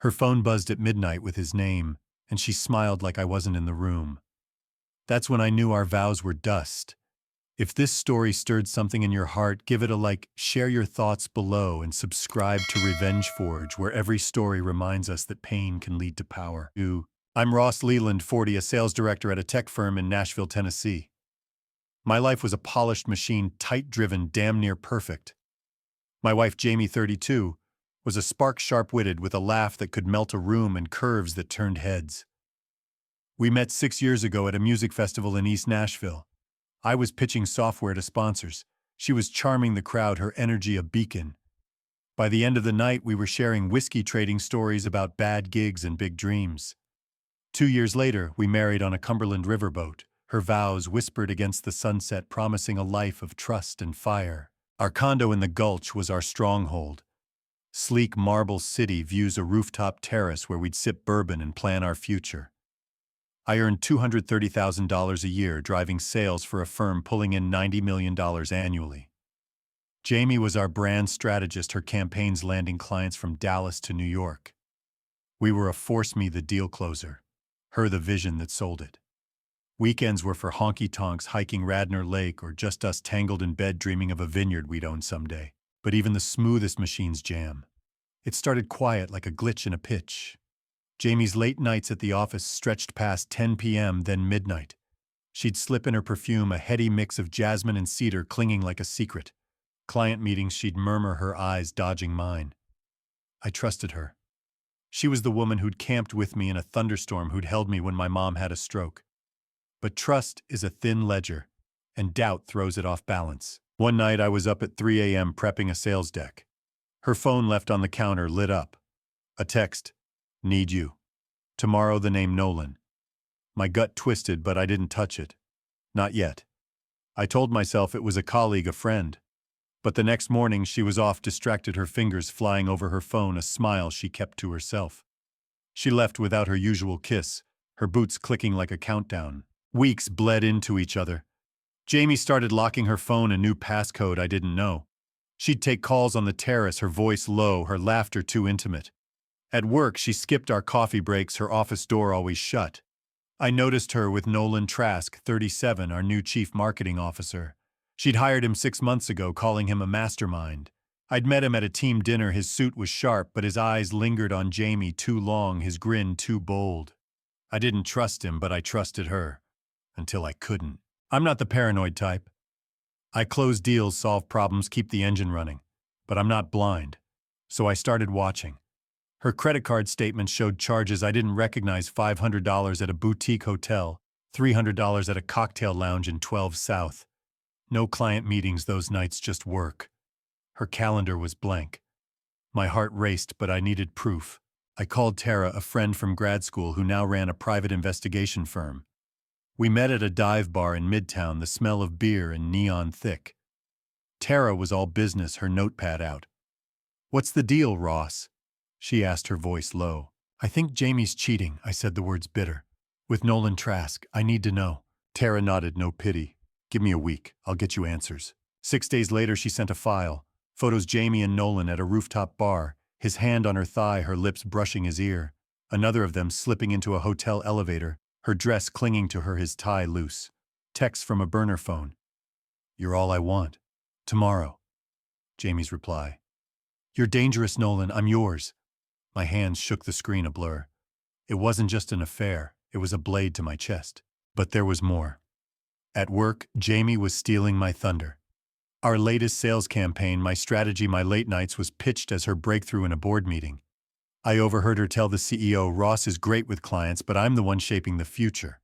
Her phone buzzed at midnight with his name, and she smiled like I wasn't in the room. That's when I knew our vows were dust. If this story stirred something in your heart, give it a like, share your thoughts below, and subscribe to Revenge Forge, where every story reminds us that pain can lead to power. I'm Ross Leland, 40, a sales director at a tech firm in Nashville, Tennessee. My life was a polished machine, tight-driven, damn near perfect. My wife, Jamie, 32, was a spark sharp-witted with a laugh that could melt a room and curves that turned heads. We met 6 years ago at a music festival in East Nashville. I was pitching software to sponsors. She was charming the crowd, her energy a beacon. By the end of the night, we were sharing whiskey trading stories about bad gigs and big dreams. 2 years later, we married on a Cumberland riverboat, her vows whispered against the sunset, promising a life of trust and fire. Our condo in the Gulch was our stronghold. Sleek marble city views a rooftop terrace where we'd sip bourbon and plan our future. I earned $230,000 a year driving sales for a firm pulling in $90 million annually. Jamie was our brand strategist, her campaigns landing clients from Dallas to New York. We were a force-me the deal closer, her the vision that sold it. Weekends were for honky-tonks hiking Radnor Lake or just us tangled in bed dreaming of a vineyard we'd own someday. But even the smoothest machines jam. It started quiet like a glitch in a pitch. Jamie's late nights at the office stretched past 10 p.m., then midnight. She'd slip in her perfume, a heady mix of jasmine and cedar clinging like a secret. Client meetings, she'd murmur, her eyes dodging mine. I trusted her. She was the woman who'd camped with me in a thunderstorm, who'd held me when my mom had a stroke. But trust is a thin ledger, and doubt throws it off balance. One night I was up at 3 a.m. prepping a sales deck. Her phone left on the counter lit up. A text, "Need you. Tomorrow," the name Nolan. My gut twisted, but I didn't touch it. Not yet. I told myself it was a colleague, a friend. But the next morning she was off, distracted, her fingers flying over her phone, a smile she kept to herself. She left without her usual kiss, her boots clicking like a countdown. Weeks bled into each other. Jamie started locking her phone, a new passcode I didn't know. She'd take calls on the terrace, her voice low, her laughter too intimate. At work, she skipped our coffee breaks, her office door always shut. I noticed her with Nolan Trask, 37, our new chief marketing officer. She'd hired him 6 months ago, calling him a mastermind. I'd met him at a team dinner. His suit was sharp, but his eyes lingered on Jamie too long, his grin too bold. I didn't trust him, but I trusted her. Until I couldn't. I'm not the paranoid type. I close deals, solve problems, keep the engine running. But I'm not blind. So I started watching. Her credit card statement showed charges I didn't recognize: $500 at a boutique hotel, $300 at a cocktail lounge in 12 South. No client meetings those nights, just work. Her calendar was blank. My heart raced, but I needed proof. I called Tara, a friend from grad school who now ran a private investigation firm. We met at a dive bar in Midtown, the smell of beer and neon thick. Tara was all business, her notepad out. "What's the deal, Ross?" she asked, her voice low. "I think Jamie's cheating," I said, the words bitter. "With Nolan Trask, I need to know." Tara nodded, no pity. "Give me a week, I'll get you answers." 6 days later, she sent a file. Photos Jamie and Nolan at a rooftop bar, his hand on her thigh, her lips brushing his ear. Another of them slipping into a hotel elevator, her dress clinging to her, his tie loose. Text from a burner phone. "You're all I want. Tomorrow." Jamie's reply. "You're dangerous, Nolan. I'm yours." My hands shook the screen, a blur. It wasn't just an affair. It was a blade to my chest. But there was more. At work, Jamie was stealing my thunder. Our latest sales campaign, my strategy, my late nights, was pitched as her breakthrough in a board meeting. I overheard her tell the CEO, "Ross is great with clients, but I'm the one shaping the future."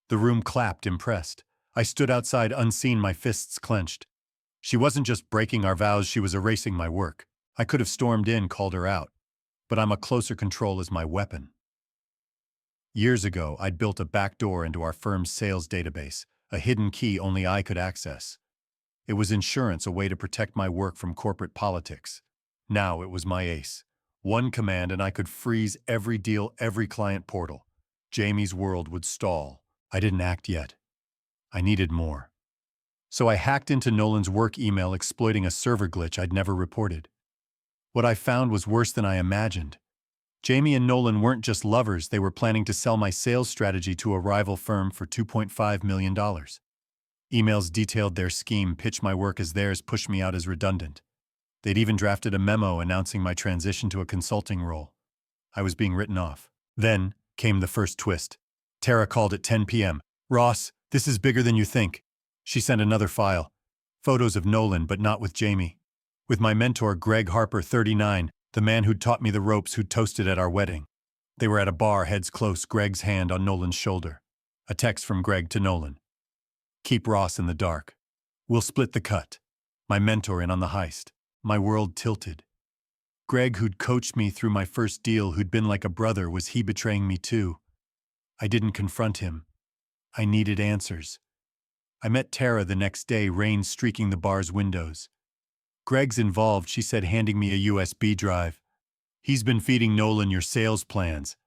The room clapped, impressed. I stood outside unseen, my fists clenched. She wasn't just breaking our vows, she was erasing my work. I could have stormed in, called her out. But I'm a closer control as my weapon. Years ago, I'd built a backdoor into our firm's sales database, a hidden key only I could access. It was insurance, a way to protect my work from corporate politics. Now it was my ace. One command and I could freeze every deal, every client portal. Jamie's world would stall. I didn't act yet. I needed more. So I hacked into Nolan's work email, exploiting a server glitch I'd never reported. What I found was worse than I imagined. Jamie and Nolan weren't just lovers, they were planning to sell my sales strategy to a rival firm for $2.5 million. Emails detailed their scheme, pitched my work as theirs, pushed me out as redundant. They'd even drafted a memo announcing my transition to a consulting role. I was being written off. Then came the first twist. Tara called at 10 p.m. "Ross, this is bigger than you think." She sent another file. Photos of Nolan, but not with Jamie. With my mentor, Greg Harper, 39, the man who'd taught me the ropes, who'd toasted at our wedding. They were at a bar, heads close, Greg's hand on Nolan's shoulder. A text from Greg to Nolan. "Keep Ross in the dark. We'll split the cut." My mentor in on the heist. My world tilted. Greg, who'd coached me through my first deal, who'd been like a brother, was he betraying me too? I didn't confront him. I needed answers. I met Tara the next day, rain streaking the bar's windows. "Greg's involved," she said, handing me a USB drive. "He's been feeding Nolan your sales plans.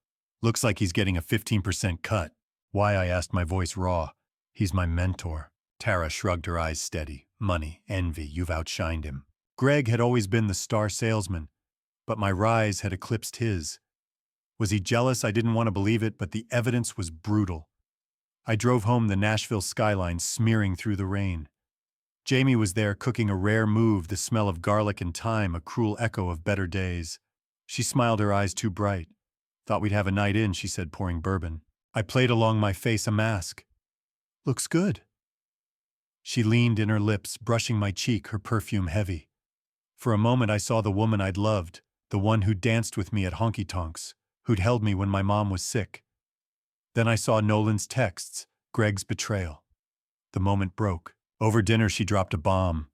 Looks like he's getting a 15% cut." "Why?" I asked, my voice raw. "He's my mentor." Tara shrugged, her eyes steady. "Money, envy, you've outshined him." Greg had always been the star salesman, but my rise had eclipsed his. Was he jealous? I didn't want to believe it, but the evidence was brutal. I drove home, the Nashville skyline smearing through the rain. Jamie was there, cooking a rare move, the smell of garlic and thyme, a cruel echo of better days. She smiled, her eyes too bright. "Thought we'd have a night in," she said, pouring bourbon. I played along, my face a mask. "Looks good." She leaned in, her lips brushing my cheek, her perfume heavy. For a moment I saw the woman I'd loved, the one who'd danced with me at honky-tonks, who'd held me when my mom was sick. Then I saw Nolan's texts, Greg's betrayal. The moment broke. Over dinner she dropped a bomb.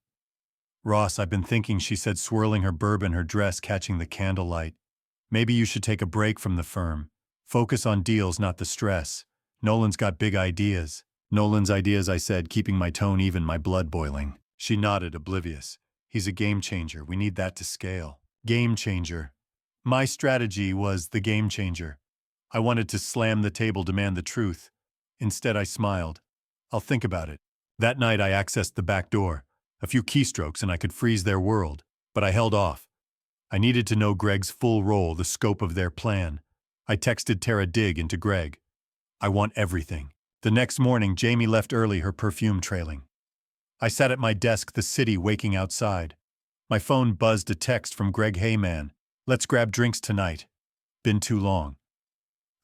"Ross, I've been thinking," she said, swirling her bourbon, her dress catching the candlelight. "Maybe you should take a break from the firm. Focus on deals, not the stress. Nolan's got big ideas." "Nolan's ideas," I said, keeping my tone even, my blood boiling. She nodded, oblivious. "He's a game changer. We need that to scale." Game changer. My strategy was the game changer. I wanted to slam the table, demand the truth. Instead, I smiled. "I'll think about it." That night I accessed the back door. A few keystrokes and I could freeze their world. But I held off. I needed to know Greg's full role, the scope of their plan. I texted Tara, dig into Greg. "I want everything." The next morning, Jamie left early, her perfume trailing. I sat at my desk, the city waking outside. My phone buzzed, a text from Greg. "Hey man, let's grab drinks tonight. Been too long."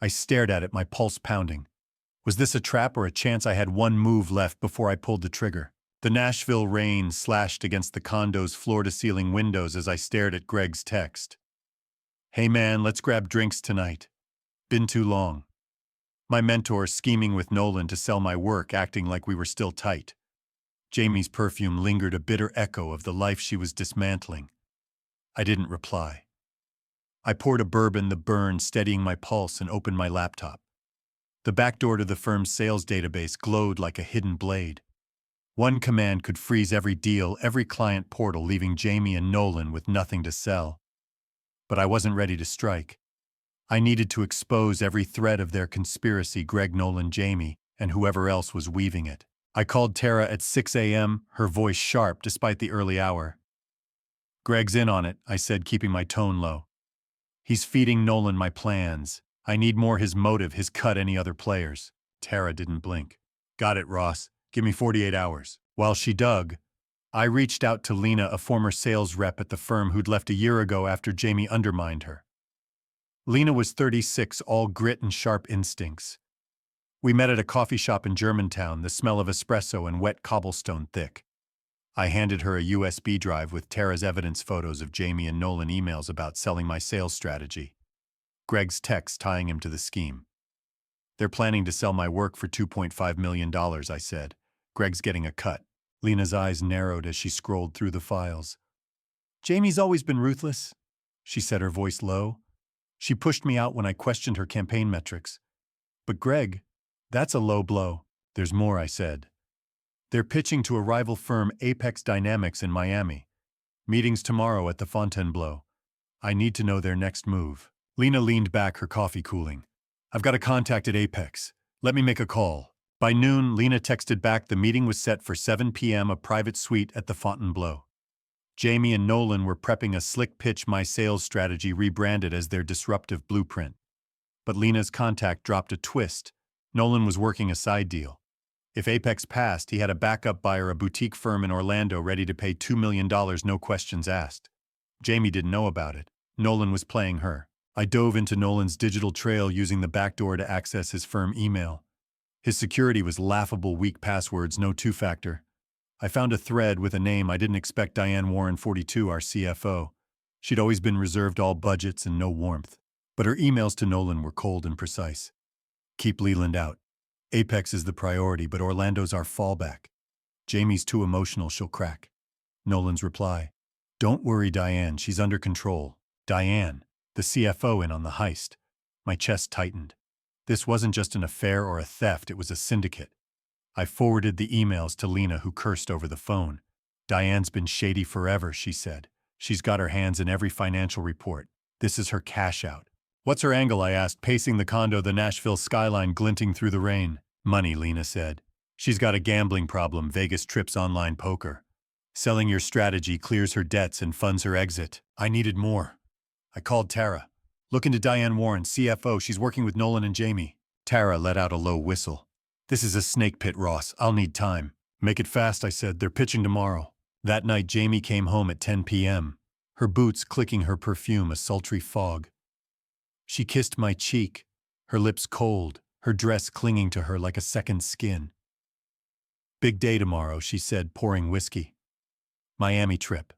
I stared at it, my pulse pounding. Was this a trap or a chance? I had one move left before I pulled the trigger. The Nashville rain slashed against the condo's floor-to-ceiling windows as I stared at Greg's text. "Hey man, let's grab drinks tonight. Been too long." My mentor scheming with Nolan to sell my work, acting like we were still tight. Jamie's perfume lingered, a bitter echo of the life she was dismantling. I didn't reply. I poured a bourbon, the burn steadying my pulse, and opened my laptop. The back door to the firm's sales database glowed like a hidden blade. One command could freeze every deal, every client portal, leaving Jamie and Nolan with nothing to sell. But I wasn't ready to strike. I needed to expose every thread of their conspiracy, Greg, Nolan, Jamie, and whoever else was weaving it. I called Tara at 6 a.m., her voice sharp despite the early hour. "Greg's in on it," I said, keeping my tone low. "He's feeding Nolan my plans. I need more his motive, his cut, any other players." Tara didn't blink. "Got it, Ross. Give me 48 hours. While she dug, I reached out to Lena, a former sales rep at the firm who'd left a year ago after Jamie undermined her. Lena was 36, all grit and sharp instincts. We met at a coffee shop in Germantown, the smell of espresso and wet cobblestone thick. I handed her a USB drive with Tara's evidence, photos of Jamie and Nolan, emails about selling my sales strategy. Greg's text tying him to the scheme. "They're planning to sell my work for $2.5 million, I said. "Greg's getting a cut." Lena's eyes narrowed as she scrolled through the files. "Jamie's always been ruthless," she said, her voice low. "She pushed me out when I questioned her campaign metrics. But Greg, that's a low blow." "There's more," I said. "They're pitching to a rival firm, Apex Dynamics, in Miami. Meetings tomorrow at the Fontainebleau. I need to know their next move." Lena leaned back, her coffee cooling. "I've got a contact at Apex. Let me make a call." By noon, Lena texted back the meeting was set for 7 p.m., a private suite at the Fontainebleau. Jamie and Nolan were prepping a slick pitch my sales strategy rebranded as their disruptive blueprint. But Lena's contact dropped a twist. Nolan was working a side deal. If Apex passed, he had a backup buyer, a boutique firm in Orlando ready to pay $2 million, no questions asked. Jamie didn't know about it. Nolan was playing her. I dove into Nolan's digital trail using the backdoor to access his firm email. His security was laughable, weak passwords, no two-factor. I found a thread with a name I didn't expect: Diane Warren, 42, our CFO. She'd always been reserved, all budgets and no warmth. But her emails to Nolan were cold and precise. Keep Leland out. Apex is the priority, but Orlando's our fallback. Jamie's too emotional, she'll crack. Nolan's reply: don't worry, Diane, she's under control. Diane, the CFO, in on the heist. My chest tightened. This wasn't just an affair or a theft, it was a syndicate. I forwarded the emails to Lena, who cursed over the phone. Diane's been shady forever, she said. She's got her hands in every financial report. This is her cash out. What's her angle? I asked, pacing the condo, the Nashville skyline glinting through the rain. Money, Lena said. She's got a gambling problem, Vegas trips, online poker. Selling your strategy clears her debts and funds her exit. I needed more. I called Tara. Look into Diane Warren, CFO. She's working with Nolan and Jamie. Tara let out a low whistle. This is a snake pit, Ross. I'll need time. Make it fast, I said. They're pitching tomorrow. That night, Jamie came home at 10 p.m., her boots clicking her perfume, a sultry fog. She kissed my cheek, her lips cold, her dress clinging to her like a second skin. Big day tomorrow, she said, pouring whiskey. Miami trip.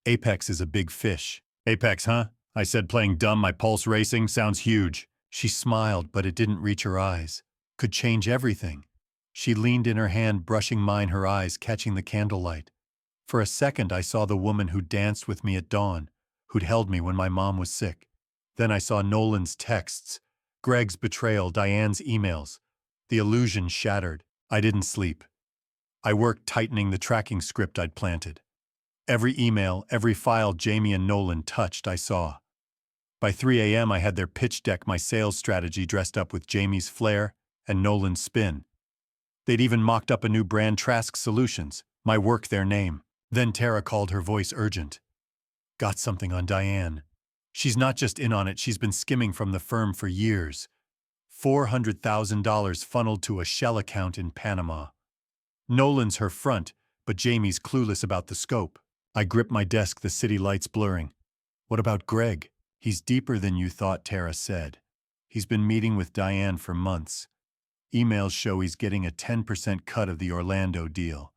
Apex is a big fish. Apex, huh? I said, playing dumb, my pulse racing. Sounds huge. She smiled, but it didn't reach her eyes. Could change everything. She leaned in, her hand brushing mine, her eyes catching the candlelight. For a second, I saw the woman who danced with me at dawn, who'd held me when my mom was sick. Then I saw Nolan's texts, Greg's betrayal, Diane's emails. The illusion shattered. I didn't sleep. I worked tightening the tracking script I'd planted. Every email, every file Jamie and Nolan touched, I saw. By 3 a.m. I had their pitch deck, my sales strategy dressed up with Jamie's flair and Nolan's spin. They'd even mocked up a new brand, Trask Solutions, my work, their name. Then Tara called, her voice urgent. Got something on Diane. She's not just in on it, she's been skimming from the firm for years. $400,000 funneled to a shell account in Panama. Nolan's her front, but Jamie's clueless about the scope. I gripped my desk, the city lights blurring. What about Greg? He's deeper than you thought, Tara said. He's been meeting with Diane for months. Emails show he's getting a 10% cut of the Orlando deal.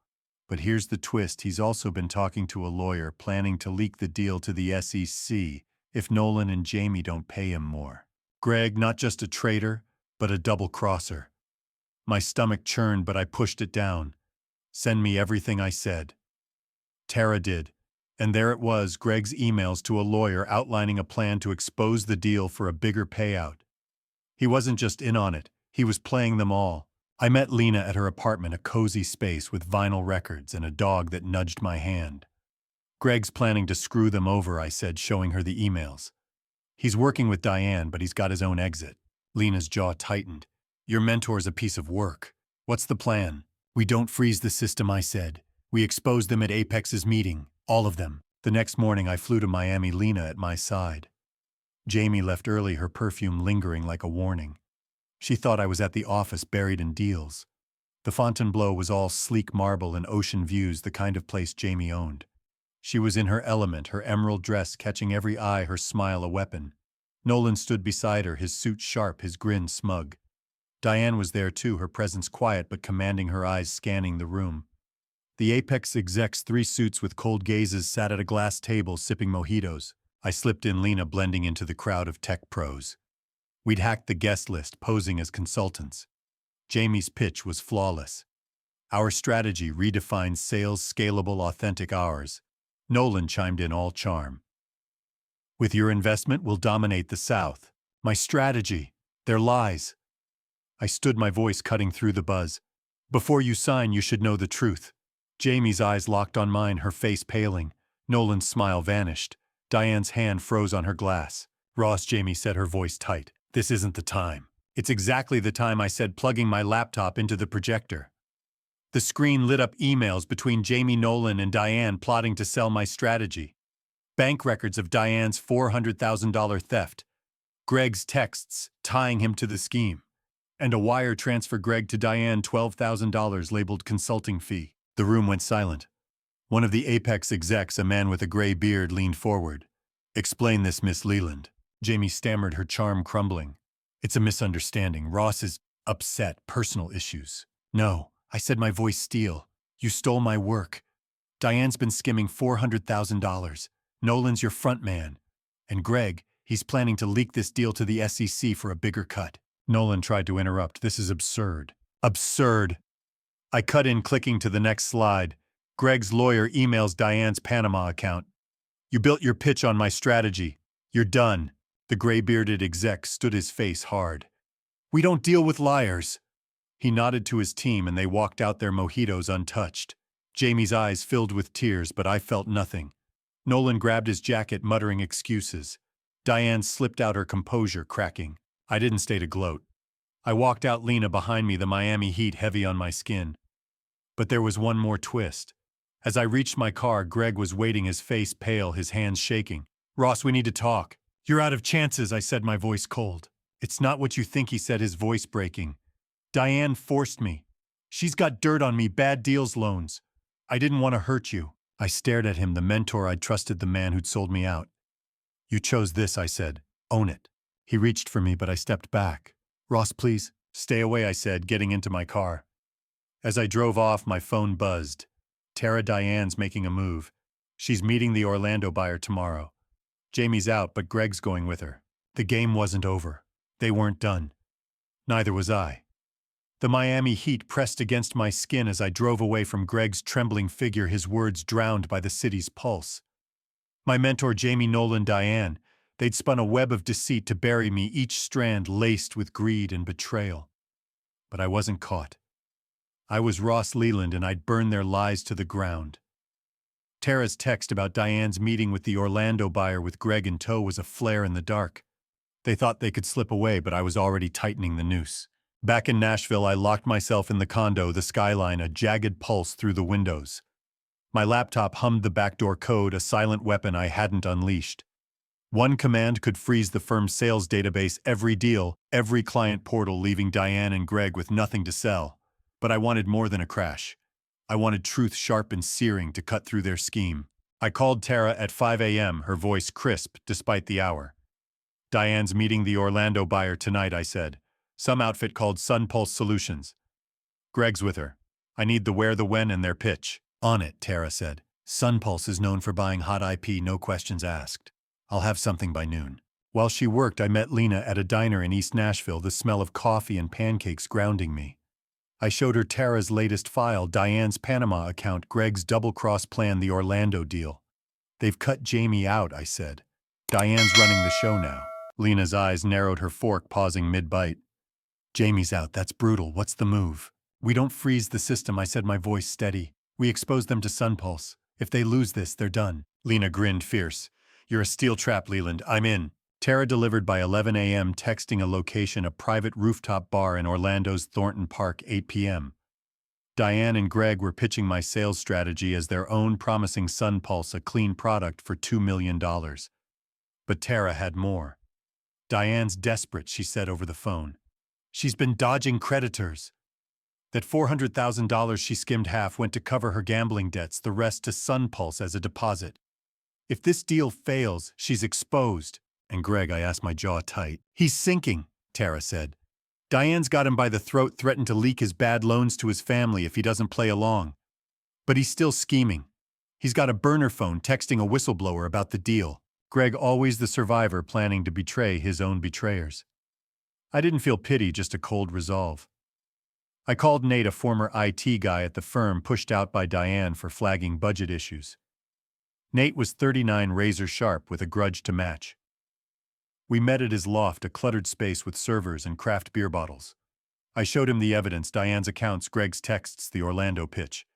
But here's the twist, he's also been talking to a lawyer, planning to leak the deal to the SEC if Nolan and Jamie don't pay him more. Greg, not just a traitor, but a double-crosser. My stomach churned, but I pushed it down. Send me everything, I said. Tara did. And there it was, Greg's emails to a lawyer outlining a plan to expose the deal for a bigger payout. He wasn't just in on it, he was playing them all. I met Lena at her apartment, a cozy space with vinyl records and a dog that nudged my hand. Greg's planning to screw them over, I said, showing her the emails. He's working with Diane, but he's got his own exit. Lena's jaw tightened. Your mentor's a piece of work. What's the plan? We don't freeze the system, I said. We expose them at Apex's meeting, all of them. The next morning I flew to Miami, Lena at my side. Jamie left early, her perfume lingering like a warning. She thought I was at the office, buried in deals. The Fontainebleau was all sleek marble and ocean views, the kind of place Jamie owned. She was in her element, her emerald dress catching every eye, her smile a weapon. Nolan stood beside her, his suit sharp, his grin smug. Diane was there too, her presence quiet but commanding, her eyes scanning the room. The Apex execs, 3 suits with cold gazes, sat at a glass table sipping mojitos. I slipped in, Lena blending into the crowd of tech pros. We'd hacked the guest list, posing as consultants. Jamie's pitch was flawless. Our strategy redefined sales, scalable, authentic, ours. Nolan chimed in, all charm. With your investment, we'll dominate the South. My strategy. They're lies. I stood, my voice cutting through the buzz. Before you sign, you should know the truth. Jamie's eyes locked on mine, her face paling. Nolan's smile vanished. Diane's hand froze on her glass. Ross, Jamie said, her voice tight. This isn't the time. It's exactly the time, I said, plugging my laptop into the projector. The screen lit up emails between Jamie Nolan and Diane plotting to sell my strategy. Bank records of Diane's $400,000 theft. Greg's texts tying him to the scheme. And a wire transfer Greg to Diane $12,000 labeled consulting fee. The room went silent. One of the Apex execs, a man with a gray beard, leaned forward. "Explain this, Miss Leland." Jamie stammered, her charm crumbling. "It's a misunderstanding. Ross is upset. Personal issues." "No," I said, my voice steel. "You stole my work. Diane's been skimming $400,000. Nolan's your front man. And Greg, he's planning to leak this deal to the SEC for a bigger cut." Nolan tried to interrupt. "This is absurd." "Absurd." I cut in, clicking to the next slide. Greg's lawyer emails Diane's Panama account. "You built your pitch on my strategy. You're done." The gray-bearded exec stood his face hard. "We don't deal with liars." He nodded to his team and they walked out, their mojitos untouched. Jamie's eyes filled with tears, but I felt nothing. Nolan grabbed his jacket, muttering excuses. Diane slipped out, her composure cracking. I didn't stay to gloat. I walked out, Lena behind me, the Miami heat heavy on my skin. But there was one more twist. As I reached my car, Greg was waiting, his face pale, his hands shaking. "Ross, we need to talk." "You're out of chances," I said, my voice cold. "It's not what you think," he said, his voice breaking. "Diane forced me. She's got dirt on me, bad deals, loans. I didn't want to hurt you." I stared at him, the mentor I'd trusted, the man who'd sold me out. "You chose this," I said. "Own it." He reached for me, but I stepped back. "Ross, please." "Stay away," I said, getting into my car. As I drove off, my phone buzzed. "Tara, Diane's making a move. She's meeting the Orlando buyer tomorrow. Jamie's out, but Greg's going with her." The game wasn't over. They weren't done. Neither was I. The Miami heat pressed against my skin as I drove away from Greg's trembling figure, his words drowned by the city's pulse. My mentor, Jamie Nolan, Diane, they'd spun a web of deceit to bury me, each strand laced with greed and betrayal. But I wasn't caught. I was Ross Leland, and I'd burn their lies to the ground. Tara's text about Diane's meeting with the Orlando buyer with Greg in tow was a flare in the dark. They thought they could slip away, but I was already tightening the noose. Back in Nashville, I locked myself in the condo, the skyline, a jagged pulse through the windows. My laptop hummed the backdoor code, a silent weapon I hadn't unleashed. One command could freeze the firm's sales database, every deal, every client portal, leaving Diane and Greg with nothing to sell. But I wanted more than a crash. I wanted truth, sharp and searing, to cut through their scheme. I called Tara at 5 a.m., her voice crisp despite the hour. "Diane's meeting the Orlando buyer tonight," I said. "Some outfit called SunPulse Solutions. Greg's with her. I need the where, the when, and their pitch." "On it," Tara said. "SunPulse is known for buying hot IP, no questions asked. I'll have something by noon." While she worked, I met Lena at a diner in East Nashville, the smell of coffee and pancakes grounding me. I showed her Tara's latest file, Diane's Panama account, Greg's double-cross plan, the Orlando deal. "They've cut Jamie out," I said. "Diane's running the show now." Lena's eyes narrowed, her fork pausing mid-bite. "Jamie's out, that's brutal. What's the move?" "We don't freeze the system," I said, my voice steady. "We expose them to SunPulse. If they lose this, they're done." Lena grinned fierce. "You're a steel trap, Leland. I'm in." Tara delivered by 11 a.m., texting a location, a private rooftop bar in Orlando's Thornton Park, 8 p.m. Diane and Greg were pitching my sales strategy as their own, promising SunPulse a clean product for $2 million. But Tara had more. "Diane's desperate," she said over the phone. "She's been dodging creditors. That $400,000 she skimmed half went to cover her gambling debts, the rest to SunPulse as a deposit. If this deal fails, she's exposed." "And Greg?" I asked, my jaw tight. "He's sinking," Tara said. "Diane's got him by the throat, threatened to leak his bad loans to his family if he doesn't play along. But he's still scheming. He's got a burner phone, texting a whistleblower about the deal. Greg, always the survivor, planning to betray his own betrayers." I didn't feel pity, just a cold resolve. I called Nate, a former IT guy at the firm pushed out by Diane for flagging budget issues. Nate was 39, razor sharp, with a grudge to match. We met at his loft, a cluttered space with servers and craft beer bottles. I showed him the evidence, Diane's accounts, Greg's texts, the Orlando pitch.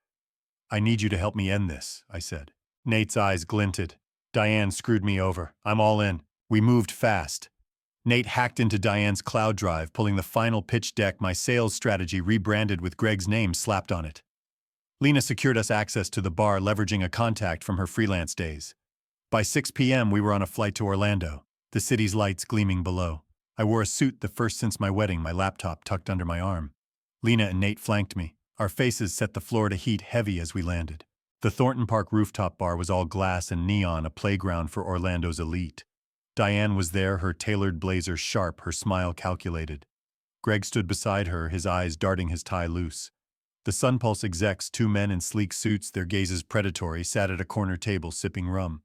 "I need you to help me end this," I said. Nate's eyes glinted. "Diane screwed me over. I'm all in." We moved fast. Nate hacked into Diane's cloud drive, pulling the final pitch deck, my sales strategy rebranded with Greg's name slapped on it. Lena secured us access to the bar, leveraging a contact from her freelance days. By 6 p.m., we were on a flight to Orlando, the city's lights gleaming below. I wore a suit, the first since my wedding, my laptop tucked under my arm. Lena and Nate flanked me. Our faces set the Florida heat heavy as we landed. The Thornton Park rooftop bar was all glass and neon, a playground for Orlando's elite. Diane was there, her tailored blazer sharp, her smile calculated. Greg stood beside her, his eyes darting his tie loose. The Sunpulse execs, two men in sleek suits, their gazes predatory, sat at a corner table sipping rum.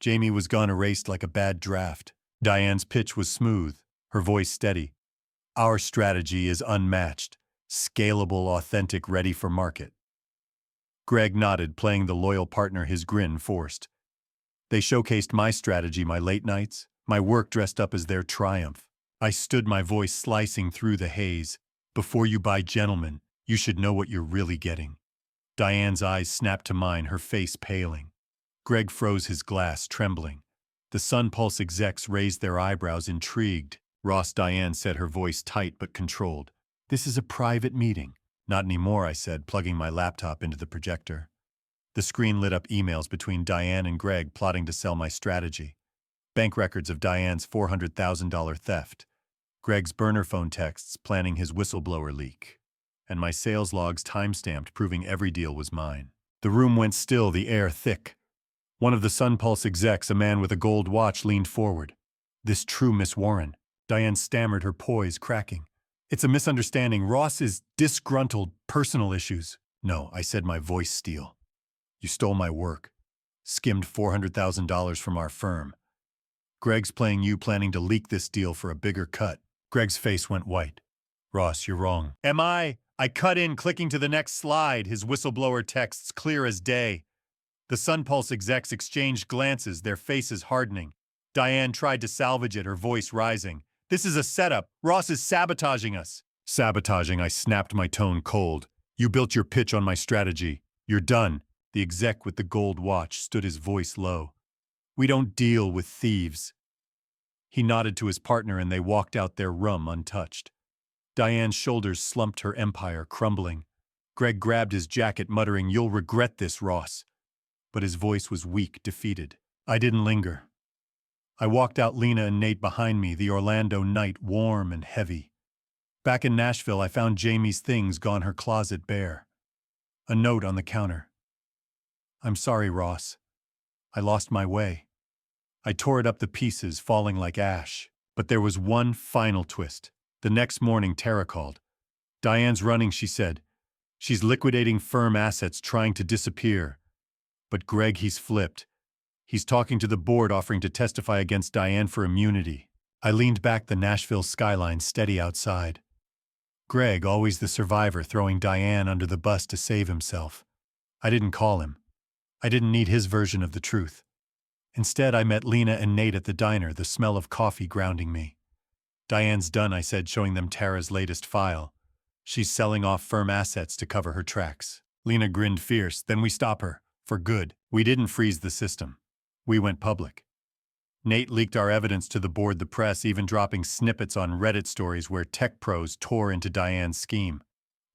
Jamie was gone, erased like a bad draft. Diane's pitch was smooth, her voice steady. Our strategy is unmatched, scalable, authentic, ready for market. Greg nodded, playing the loyal partner, his grin forced. They showcased my strategy, my late nights, my work dressed up as their triumph. I stood, my voice slicing through the haze. Before you buy, gentlemen, you should know what you're really getting. Diane's eyes snapped to mine, her face paling. Greg froze, his glass trembling. The Sunpulse execs raised their eyebrows, intrigued. Ross, Diane said, her voice tight but controlled. This is a private meeting. Not anymore, I said, plugging my laptop into the projector. The screen lit up emails between Diane and Greg plotting to sell my strategy. Bank records of Diane's $400,000 theft. Greg's burner phone texts planning his whistleblower leak. And my sales logs time-stamped proving every deal was mine. The room went still, the air thick. One of the Sunpulse execs, a man with a gold watch, leaned forward. This true, Miss Warren? Diane stammered, her poise cracking. It's a misunderstanding. Ross is disgruntled. Personal issues. No, I said, my voice steel. You stole my work. Skimmed $400,000 from our firm. Greg's playing you, planning to leak this deal for a bigger cut. Greg's face went white. Ross, you're wrong. Am I? I cut in, clicking to the next slide, his whistleblower texts clear as day. The Sunpulse execs exchanged glances, their faces hardening. Diane tried to salvage it, her voice rising. This is a setup. Ross is sabotaging us. Sabotaging, I snapped, my tone cold. You built your pitch on my strategy. You're done. The exec with the gold watch stood, his voice low. We don't deal with thieves. He nodded to his partner and they walked out, their rum untouched. Diane's shoulders slumped, her empire crumbling. Greg grabbed his jacket, muttering, "You'll regret this, Ross." But his voice was weak, defeated. I didn't linger. I walked out, Lena and Nate behind me, the Orlando night warm and heavy. Back in Nashville, I found Jamie's things gone, her closet bare. A note on the counter. I'm sorry, Ross. I lost my way. I tore it up the pieces, falling like ash. But there was one final twist. The next morning, Tara called. Diane's running, she said. She's liquidating firm assets, trying to disappear. But Greg, he's flipped. He's talking to the board, offering to testify against Diane for immunity. I leaned back, the Nashville skyline steady outside. Greg, always the survivor, throwing Diane under the bus to save himself. I didn't call him. I didn't need his version of the truth. Instead, I met Lena and Nate at the diner, the smell of coffee grounding me. Diane's done, I said, showing them Tara's latest file. She's selling off firm assets to cover her tracks. Lena grinned fierce. Then we stop her. For good. We didn't freeze the system. We went public. Nate leaked our evidence to the board, the press, even dropping snippets on Reddit stories where tech pros tore into Diane's scheme.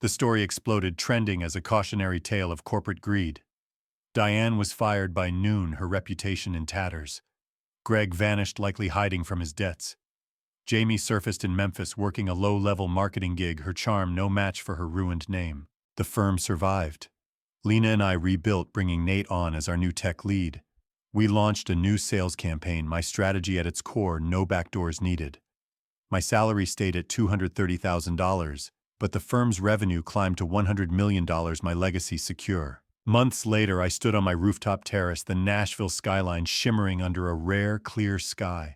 The story exploded, trending as a cautionary tale of corporate greed. Diane was fired by noon, her reputation in tatters. Greg vanished, likely hiding from his debts. Jamie surfaced in Memphis, working a low-level marketing gig, her charm no match for her ruined name. The firm survived. Lena and I rebuilt, bringing Nate on as our new tech lead. We launched a new sales campaign, my strategy at its core, no backdoors needed. My salary stayed at $230,000, but the firm's revenue climbed to $100 million, my legacy secure. Months later, I stood on my rooftop terrace, the Nashville skyline shimmering under a rare, clear sky.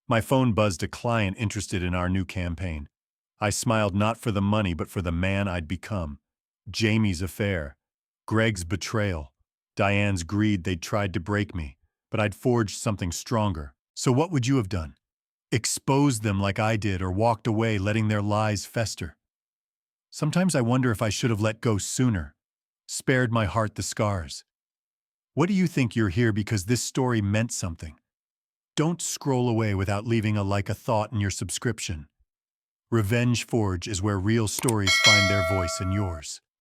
My phone buzzed, a client interested in our new campaign. I smiled, not for the money, but for the man I'd become. Jamie's affair. Greg's betrayal. Diane's greed. They'd tried to break me, but I'd forged something stronger. So what would you have done? Exposed them like I did, or walked away, letting their lies fester? Sometimes I wonder if I should have let go sooner. Spared my heart the scars. What do you think? You're here because this story meant something. Don't scroll away without leaving a like, a thought in your subscription. Revenge Forge is where real stories find their voice, and yours.